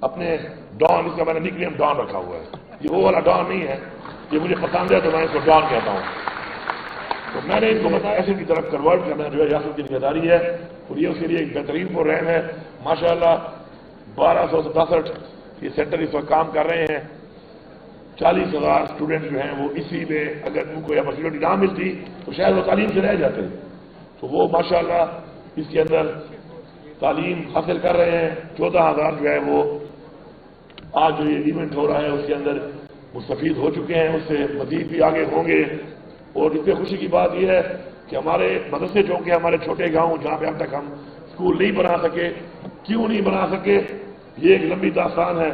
اپنے ڈان، اس کا میں نے نک نیم ڈان رکھا ہوا ہے، یہ وہ والا ڈان نہیں ہے، یہ مجھے پسند ہے تو میں اس کو ڈان کہتا ہوں۔ تو میں نے ان کو بتایا ایسے کی طرف کنورٹ کرنا جو ہے ریاست کی ذمہ داری ہے، اور یہ اس کے لیے ایک بہترین پروگرام ہے۔ ماشاءاللہ 1267 یہ سینٹر اس وقت کام کر رہے ہیں، 40,000 اسٹوڈنٹ جو ہیں وہ اسی میں، اگر ان کو اپرچونیٹی نہ ملتی تو شاید وہ تعلیم سے رہ جاتے، تو وہ ماشاءاللہ اس کے اندر تعلیم حاصل کر رہے ہیں۔ 14,000 جو ہے وہ آج جو یہ ایونٹ ہو رہا ہے اس کے اندر مستفید ہو چکے ہیں، اس سے مزید بھی آگے ہوں گے۔ اور اس سے خوشی کی بات یہ ہے کہ ہمارے مدرسے چونکہ ہمارے چھوٹے گاؤں جہاں پہ اب تک ہم اسکول نہیں بنا سکے، کیوں نہیں بنا سکے، یہ ایک لمبی داستان ہے۔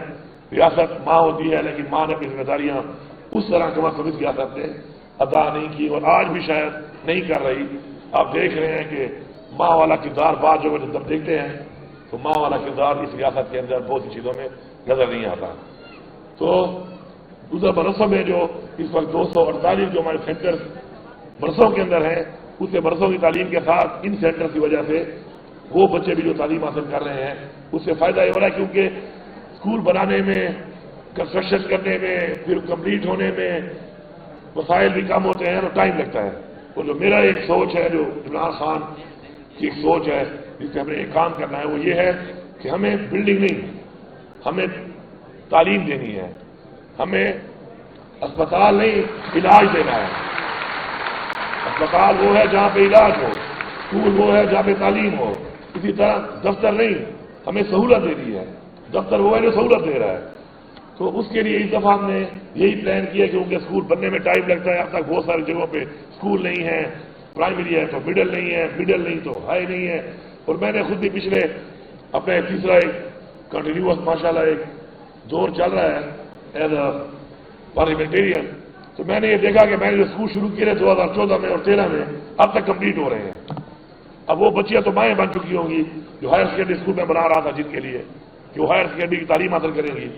ریاست ماں ہوتی ہے لیکن ماں نے اپنی ذمہ داریاں اس طرح کم از کم اس ریاست نے ادا نہیں کی، اور آج بھی شاید نہیں کر رہی۔ آپ دیکھ رہے ہیں کہ ماں والا کردار بعد جو جب دیکھتے ہیں تو ماں والا کردار اس ریاست کے اندر بہت سی چیزوں میں نظر نہیں آتا۔ تو دوسرا برسوں میں جو اس وقت 248 جو ہمارے سینٹر برسوں کے اندر ہیں، اس سے برسوں کی تعلیم کے ساتھ ان سینٹر کی وجہ سے وہ بچے بھی جو تعلیم حاصل کر رہے ہیں اس سے فائدہ یہ ہو رہا ہے، کیونکہ اسکول بنانے میں، کنسٹرکشن کرنے میں، پھر کمپلیٹ ہونے میں وسائل بھی کم ہوتے ہیں اور ٹائم لگتا ہے۔ اور جو میرا ایک سوچ ہے، جو عمران خان کی ایک سوچ ہے جس سے ہمیں ایک کام کرنا ہے، وہ یہ ہے کہ ہمیں بلڈنگ نہیں، ہمیں تعلیم دینی ہے، ہمیں اسپتال نہیں علاج دینا ہے۔ اسپتال وہ ہے جہاں پہ علاج ہو، اسکول وہ ہے جہاں پہ تعلیم ہو، اسی طرح دفتر نہیں، ہمیں سہولت دینی ہے، دفتر وہ ہے جو سہولت دے رہا ہے۔ تو اس کے لیے اس دفعہ ہم نے یہی پلان کیا کہ کیونکہ اسکول بننے میں ٹائم لگتا ہے، اب تک بہت ساری جگہوں پہ اسکول نہیں ہے، پرائمری ہے تو مڈل نہیں ہے، مڈل نہیں تو ہائی نہیں ہے۔ اور میں نے خود بھی پچھلے اپنے تیسرا ایک کنٹینیوس ماشاءاللہ ایک دور چل رہا ہے ایز اے پارلیمنٹیرین، تو میں نے یہ دیکھا کہ میں نے جو اسکول شروع کیے 2014 میں اور 13 میں اب تک کمپلیٹ ہو رہے ہیں۔ اب وہ بچیاں تو مائیں بن چکی ہوں گی جو ہائر سیکنڈری اسکول میں بنا رہا تھا جن کے لیے کہ وہ ہائر سیکنڈری کی تعلیم حاصل کریں گی،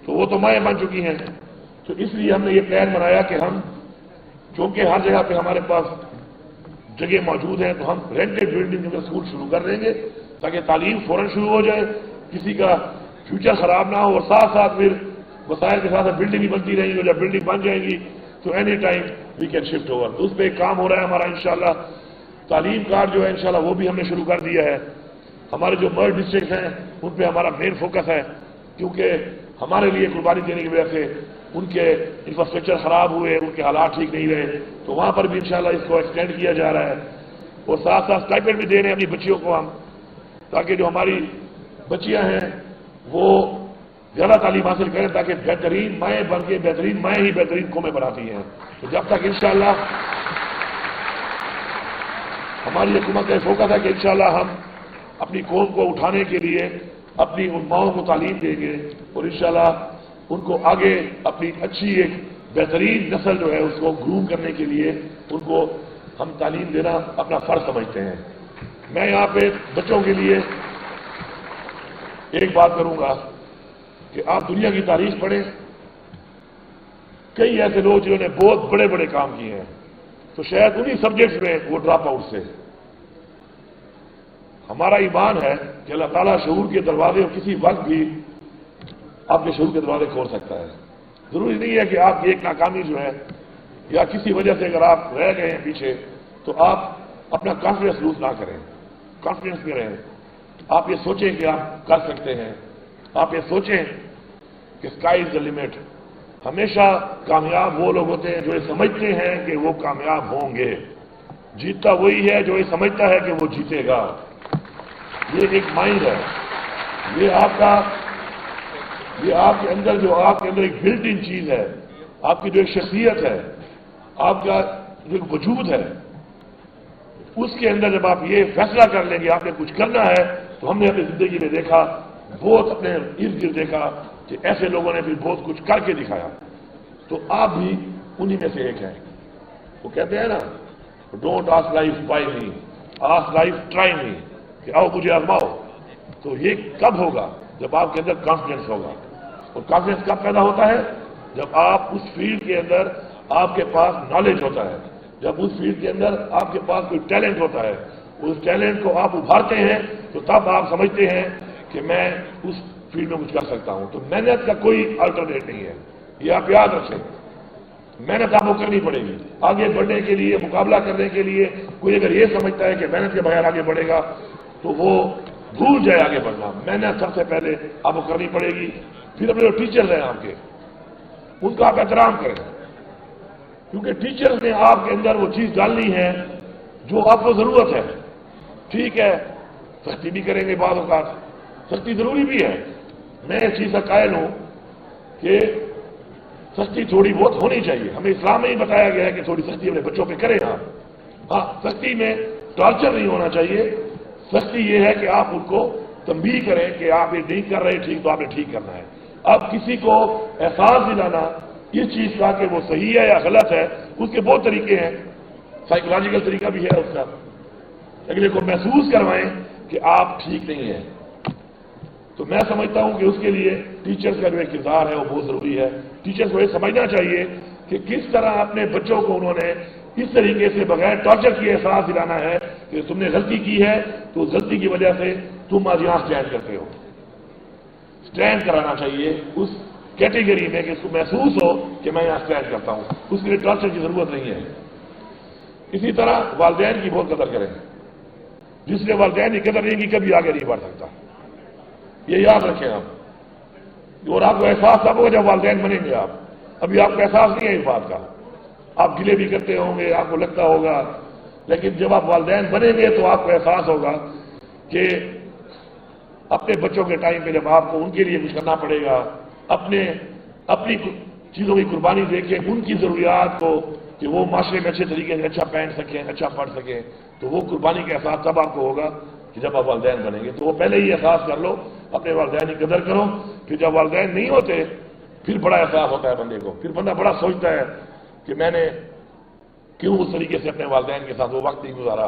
تو وہ تو مائیں بن چکی ہیں۔ تو اس لیے ہم نے یہ پلان بنایا کہ ہم چونکہ ہر جگہ پہ ہمارے پاس جگہ موجود ہیں تو ہم رینٹڈ بلڈنگ میں اسکول شروع کر دیں گے تاکہ تعلیم فوراً شروع ہو جائے، کسی کا فیوچر خراب نہ ہو، اور ساتھ ساتھ پھر وسائل کے ساتھ بلڈنگ بھی بنتی رہیں گی، جب بلڈنگ بن جائیں گی تو any time we can shift over. تو اس پہ ایک کام ہو رہا ہے ہمارا انشاءاللہ۔ تعلیم کارڈ جو ہے انشاءاللہ وہ بھی ہم نے شروع کر دیا ہے۔ ہمارے جو مرج ڈسٹرکٹ ہیں ان پہ ہمارا مین فوکس ہے، کیونکہ ہمارے لیے قربانی دینے کی وجہ سے ان کے انفراسٹرکچر خراب ہوئے، ان کے حالات ٹھیک نہیں رہے، تو وہاں پر بھی انشاءاللہ اس کو ایکسٹینڈ کیا جا رہا ہے۔ اور ساتھ ساتھ اسٹائپنڈ بھی دے رہے ہیں اپنی بچیوں کو ہم، تاکہ جو ہماری بچیاں ہیں وہ زیادہ تعلیم حاصل کریں، تاکہ بہترین مائیں بن کے بہترین مائیں ہی بہترین قومیں بناتی ہیں۔ تو جب تک انشاءاللہ ہماری حکومت کا فوکس ہے کہ انشاءاللہ ہم اپنی قوم کو اٹھانے کے لیے اپنی ان ماؤں کو تعلیم دیں گے، اور انشاءاللہ ان کو آگے اپنی اچھی ایک بہترین نسل جو ہے اس کو گروم کرنے کے لیے ان کو ہم تعلیم دینا اپنا فرض سمجھتے ہیں۔ میں یہاں پہ بچوں کے لیے ایک بات کروں گا کہ آپ دنیا کی تاریخ پڑھیں، کئی ایسے لوگ جنہوں نے بہت بڑے بڑے کام کیے ہیں تو شاید انہی سبجیکٹس میں وہ ڈراپ آؤٹ سے۔ ہمارا ایمان ہے کہ اللہ تعالیٰ شعور کے دروازے کسی وقت بھی آپ کے شعور کے دروازے کھول سکتا ہے۔ ضروری نہیں ہے کہ آپ کی ایک ناکامی جو ہے یا کسی وجہ سے اگر آپ رہ گئے ہیں پیچھے تو آپ اپنا کانفیڈنس لوز نہ کریں، کانفیڈنس میں رہیں۔ آپ یہ سوچیں کہ آپ کر سکتے ہیں، آپ یہ سوچیں کہ اسکائی از دا لمٹ۔ ہمیشہ کامیاب وہ لوگ ہوتے ہیں جو یہ سمجھتے ہیں کہ وہ کامیاب ہوں گے، جیتتا وہی ہے جو یہ سمجھتا ہے کہ وہ جیتے گا۔ یہ ایک مائنڈ ہے، یہ آپ کے اندر جو آپ کے اندر ایک بلٹ ان چیز ہے، آپ کی جو ایک شخصیت ہے، آپ کا جو ایک وجود ہے، اس کے اندر جب آپ یہ فیصلہ کر لیں گے آپ نے کچھ کرنا ہے، تو ہم نے اپنی زندگی میں دیکھا، بہت اپنے ارد گرد دیکھا کہ ایسے لوگوں نے بھی بہت کچھ کر کے دکھایا، تو آپ بھی انہی میں سے ایک ہیں۔ وہ کہتے ہیں نا، don't ask life why me, ask life try me, کہ آؤ مجھے آزماؤ۔ تو یہ کب ہوگا؟ جب آپ کے اندر کانفیڈنس ہوگا۔ اور کانفیڈنس کب پیدا ہوتا ہے؟ جب آپ اس فیلڈ کے اندر آپ کے پاس نالج ہوتا ہے، جب اس فیلڈ کے اندر آپ کے پاس کوئی ٹیلنٹ ہوتا ہے، اس ٹیلنٹ کو آپ ابھارتے ہیں، تو تب آپ سمجھتے ہیں کہ میں اس فیلڈ میں کچھ کر سکتا ہوں. تو محنت کا کوئی الٹرنیٹ نہیں ہے، یہ آپ یاد رکھیں. محنت آپ کو کرنی پڑے گی آگے بڑھنے کے لیے، مقابلہ کرنے کے لیے. کوئی اگر یہ سمجھتا ہے کہ محنت کے بغیر آگے بڑھے گا تو وہ بھول جائے آگے بڑھنا. محنت سب سے پہلے آپ کو کرنی پڑے گی. پھر اپنے جو ٹیچرز ہیں آپ کے، ان کا آپ احترام کریں، کیونکہ ٹیچرز نے آپ کے اندر وہ چیز ڈالنی ہے جو آپ کو ضرورت ہے. ٹھیک ہے، سختی بھی کریں گے، بعض اوقات سختی ضروری بھی ہے. میں اس چیز کا قائل ہوں کہ سختی تھوڑی بہت ہونی چاہیے. ہمیں اسلام میں ہی بتایا گیا ہے کہ تھوڑی سختی اپنے بچوں پہ کریں آپ. ہاں، سختی میں ٹارچر نہیں ہونا چاہیے. سختی یہ ہے کہ آپ ان کو تنبیہ کریں کہ آپ یہ نہیں کر رہے ٹھیک، تو آپ نے ٹھیک کرنا ہے. اب کسی کو احساس دلانا اس چیز کا کہ وہ صحیح ہے یا غلط ہے، اس کے بہت طریقے ہیں. سائیکولوجیکل طریقہ بھی ہے اس کا. اگلے کو محسوس کروائیں کہ آپ ٹھیک نہیں ہیں. تو میں سمجھتا ہوں کہ اس کے لیے ٹیچرز کا جو ایک کردار ہے وہ بہت ضروری ہے. ٹیچرز کو یہ سمجھنا چاہیے کہ کس طرح اپنے بچوں کو انہوں نے اس طریقے سے بغیر ٹارچر کیے احساس دلانا ہے کہ تم نے غلطی کی ہے تو اس غلطی کی وجہ سے تم آج یہاں اسٹینڈ کرتے ہو. اسٹینڈ کرانا چاہیے اس کیٹیگری میں کہ اس کو محسوس ہو کہ میں یہاں اسٹینڈ کرتا ہوں. اس کے لیے ٹارچر کی ضرورت نہیں ہے. اسی طرح والدین کی بہت قدر کریں. جس نے والدین کی قدر نہیں کی کبھی آگے نہیں بڑھ سکتا. یہ یاد رکھیں آپ. اور آپ کو احساس تب ہوگا جب والدین بنیں گے. آپ ابھی آپ کو احساس نہیں ہے اس بات کا. آپ گلے بھی کرتے ہوں گے، آپ کو لگتا ہوگا، لیکن جب آپ والدین بنیں گے تو آپ کو احساس ہوگا کہ اپنے بچوں کے ٹائم پہ جب آپ کو ان کے لیے کچھ کرنا پڑے گا، اپنی چیزوں کی قربانی دے کے ان کی ضروریات کو کہ وہ معاشرے میں اچھے طریقے سے اچھا پہن سکیں، اچھا پڑھ سکیں، تو وہ قربانی کا احساس تب آپ کو ہوگا کہ جب آپ والدین بنیں گے. تو وہ پہلے ہی احساس کر لو، اپنے والدین کی قدر کرو. پھر جب والدین نہیں ہوتے پھر بڑا احساس ہوتا ہے بندے کو. پھر بندہ بڑا سوچتا ہے کہ میں نے کیوں اس طریقے سے اپنے والدین کے ساتھ وہ وقت نہیں گزارا.